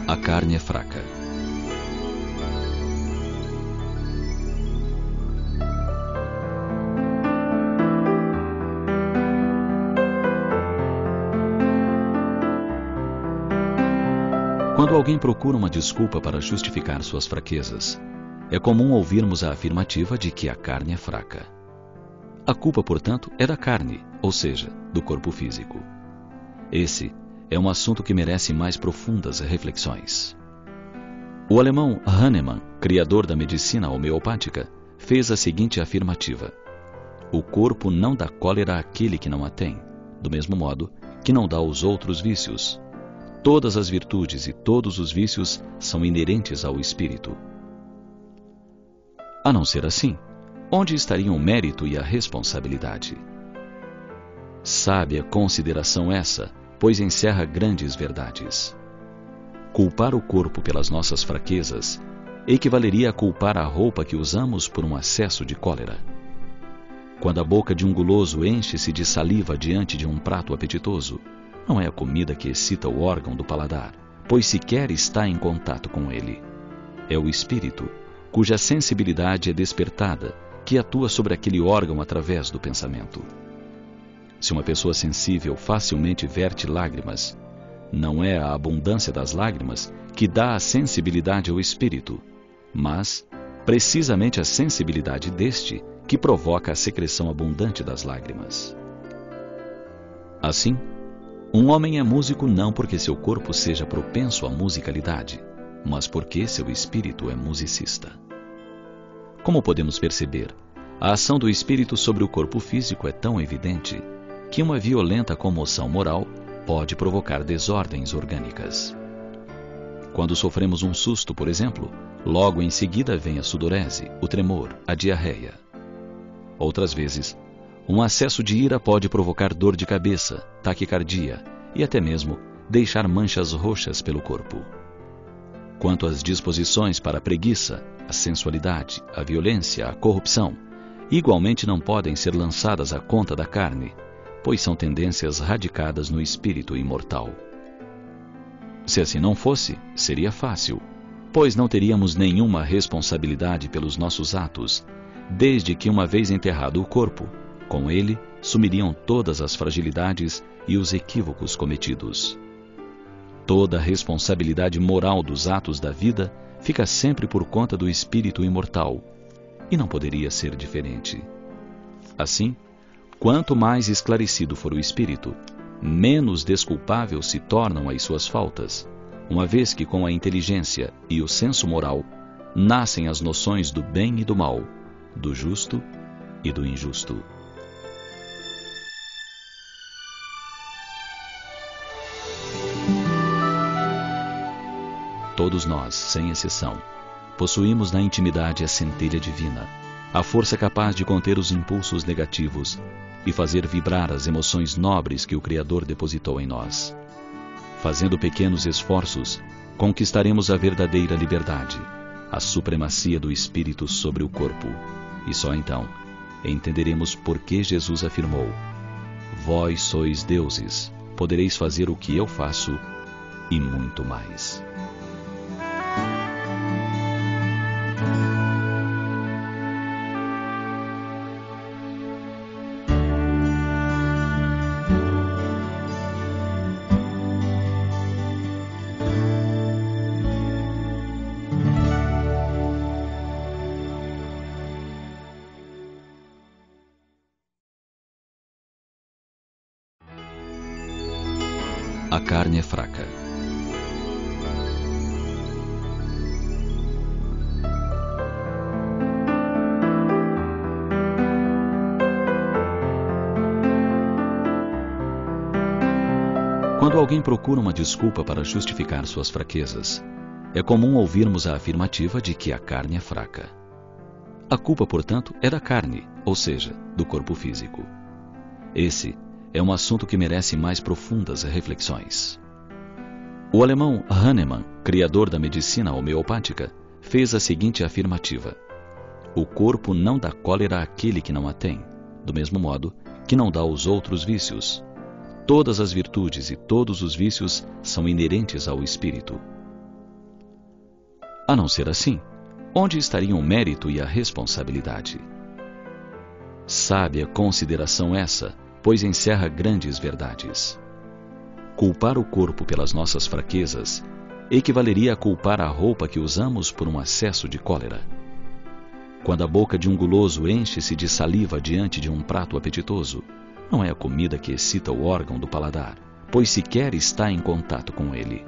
A carne é fraca. Quando alguém procura uma desculpa para justificar suas fraquezas, é comum ouvirmos a afirmativa de que a carne é fraca. A culpa, portanto, é da carne, ou seja, do corpo físico. Esse é um assunto que merece mais profundas reflexões. O alemão Hahnemann, criador da medicina homeopática, fez a seguinte afirmativa: o corpo não dá cólera àquele que não a tem, do mesmo modo que não dá aos outros vícios. Todas as virtudes e todos os vícios são inerentes ao espírito. A não ser assim, onde estariam o mérito e a responsabilidade? Sábia consideração essa, pois encerra grandes verdades. Culpar o corpo pelas nossas fraquezas equivaleria a culpar a roupa que usamos por um acesso de cólera. Quando a boca de um guloso enche-se de saliva diante de um prato apetitoso, não é a comida que excita o órgão do paladar, pois sequer está em contato com ele. É o espírito, cuja sensibilidade é despertada, que atua sobre aquele órgão através do pensamento. Se uma pessoa sensível facilmente verte lágrimas, não é a abundância das lágrimas que dá a sensibilidade ao espírito, mas precisamente a sensibilidade deste que provoca a secreção abundante das lágrimas. Assim, um homem é músico não porque seu corpo seja propenso à musicalidade, mas porque seu espírito é musicista. Como podemos perceber, a ação do espírito sobre o corpo físico é tão evidente que uma violenta comoção moral pode provocar desordens orgânicas. Quando sofremos um susto, por exemplo, logo em seguida vem a sudorese, o tremor, a diarreia. Outras vezes, um acesso de ira pode provocar dor de cabeça, taquicardia e até mesmo deixar manchas roxas pelo corpo. Quanto às disposições para a preguiça, a sensualidade, a violência, a corrupção, igualmente não podem ser lançadas à conta da carne, pois são tendências radicadas no espírito imortal. Se assim não fosse, seria fácil, pois não teríamos nenhuma responsabilidade pelos nossos atos, desde que, uma vez enterrado o corpo, com ele sumiriam todas as fragilidades e os equívocos cometidos. Toda a responsabilidade moral dos atos da vida fica sempre por conta do espírito imortal, e não poderia ser diferente. Assim, quanto mais esclarecido for o espírito, menos desculpável se tornam as suas faltas, uma vez que com a inteligência e o senso moral nascem as noções do bem e do mal, do justo e do injusto. Todos nós, sem exceção, possuímos na intimidade a centelha divina, a força capaz de conter os impulsos negativos e fazer vibrar as emoções nobres que o Criador depositou em nós. Fazendo pequenos esforços, conquistaremos a verdadeira liberdade, a supremacia do espírito sobre o corpo, e só então entenderemos por que Jesus afirmou: vós sois deuses, podereis fazer o que eu faço e muito mais. A carne é fraca. Quando alguém procura uma desculpa para justificar suas fraquezas, é comum ouvirmos a afirmativa de que a carne é fraca. A culpa, portanto, é da carne, ou seja, do corpo físico. Esse é um assunto que merece mais profundas reflexões. O alemão Hahnemann, criador da medicina homeopática, fez a seguinte afirmativa: o corpo não dá cólera àquele que não a tem, do mesmo modo que não dá aos outros vícios. Todas as virtudes e todos os vícios são inerentes ao espírito. A não ser assim, onde estariam o mérito e a responsabilidade? Sábia consideração essa, pois encerra grandes verdades. Culpar o corpo pelas nossas fraquezas equivaleria a culpar a roupa que usamos por um acesso de cólera. Quando a boca de um guloso enche-se de saliva diante de um prato apetitoso, não é a comida que excita o órgão do paladar, pois sequer está em contato com ele.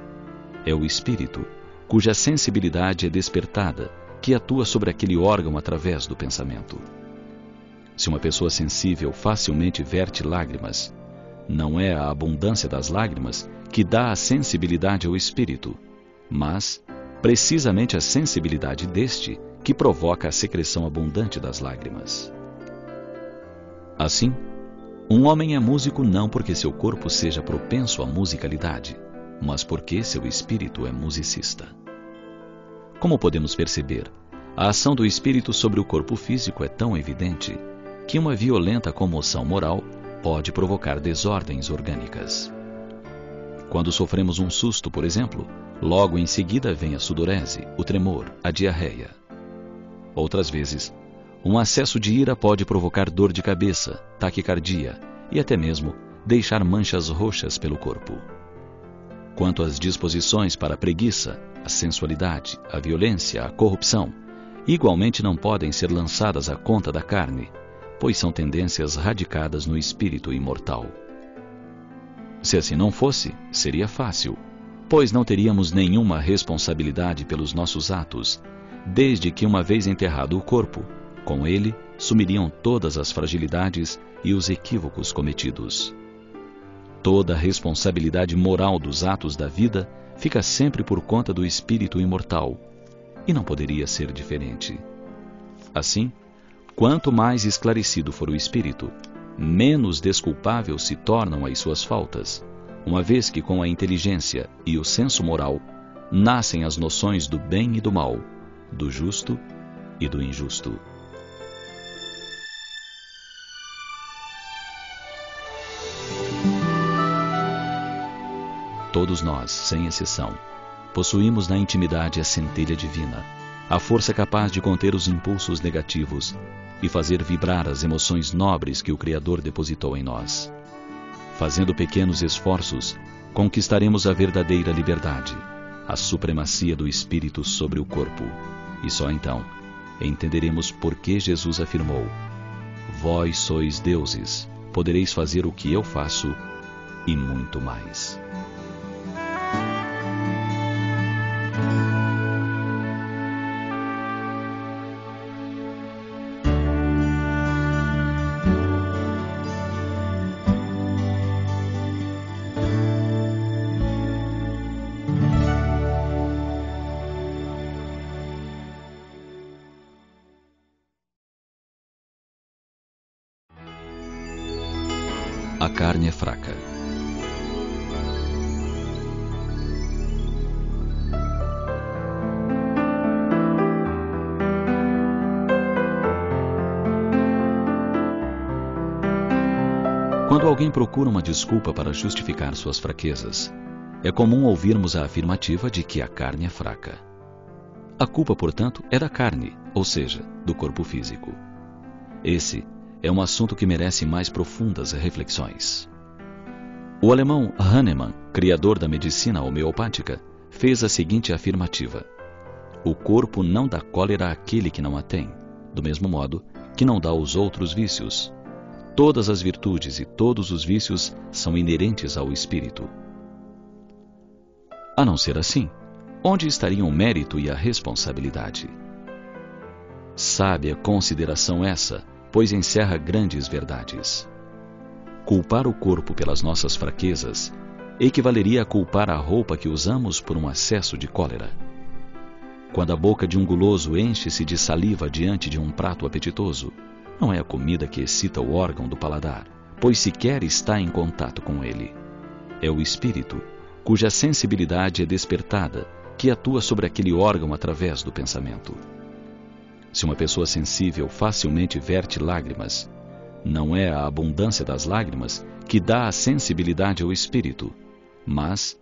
É o espírito, cuja sensibilidade é despertada, que atua sobre aquele órgão através do pensamento. Se uma pessoa sensível facilmente verte lágrimas, não é a abundância das lágrimas que dá a sensibilidade ao espírito, mas precisamente a sensibilidade deste que provoca a secreção abundante das lágrimas. Assim, um homem é músico não porque seu corpo seja propenso à musicalidade, mas porque seu espírito é musicista. Como podemos perceber, a ação do espírito sobre o corpo físico é tão evidente que uma violenta comoção moral pode provocar desordens orgânicas. Quando sofremos um susto, por exemplo, logo em seguida vem a sudorese, o tremor, a diarreia. Outras vezes, um acesso de ira pode provocar dor de cabeça, taquicardia e até mesmo deixar manchas roxas pelo corpo. Quanto às disposições para a preguiça, a sensualidade, a violência, a corrupção, igualmente não podem ser lançadas à conta da carne, pois são tendências radicadas no espírito imortal. Se assim não fosse, seria fácil, pois não teríamos nenhuma responsabilidade pelos nossos atos, desde que, uma vez enterrado o corpo, com ele sumiriam todas as fragilidades e os equívocos cometidos. Toda a responsabilidade moral dos atos da vida fica sempre por conta do espírito imortal, e não poderia ser diferente. Assim, quanto mais esclarecido for o espírito, menos desculpável se tornam as suas faltas, uma vez que com a inteligência e o senso moral nascem as noções do bem e do mal, do justo e do injusto. Todos nós, sem exceção, possuímos na intimidade a centelha divina, a força capaz de conter os impulsos negativos e fazer vibrar as emoções nobres que o Criador depositou em nós. Fazendo pequenos esforços, conquistaremos a verdadeira liberdade, a supremacia do espírito sobre o corpo, e só então entenderemos por que Jesus afirmou: vós sois deuses, podereis fazer o que eu faço e muito mais. A carne é fraca. Quando alguém procura uma desculpa para justificar suas fraquezas, é comum ouvirmos a afirmativa de que a carne é fraca. A culpa, portanto, é da carne, ou seja, do corpo físico. Esse é um assunto que merece mais profundas reflexões. O alemão Hahnemann, criador da medicina homeopática, fez a seguinte afirmativa: o corpo não dá cólera àquele que não a tem, do mesmo modo que não dá aos outros vícios. Todas as virtudes e todos os vícios são inerentes ao espírito. A não ser assim, onde estariam o mérito e a responsabilidade? Sábia consideração essa, pois encerra grandes verdades. Culpar o corpo pelas nossas fraquezas equivaleria a culpar a roupa que usamos por um acesso de cólera. Quando a boca de um guloso enche-se de saliva diante de um prato apetitoso, não é a comida que excita o órgão do paladar, pois sequer está em contato com ele. É o espírito, cuja sensibilidade é despertada, que atua sobre aquele órgão através do pensamento. Se uma pessoa sensível facilmente verte lágrimas, não é a abundância das lágrimas que dá a sensibilidade ao espírito, mas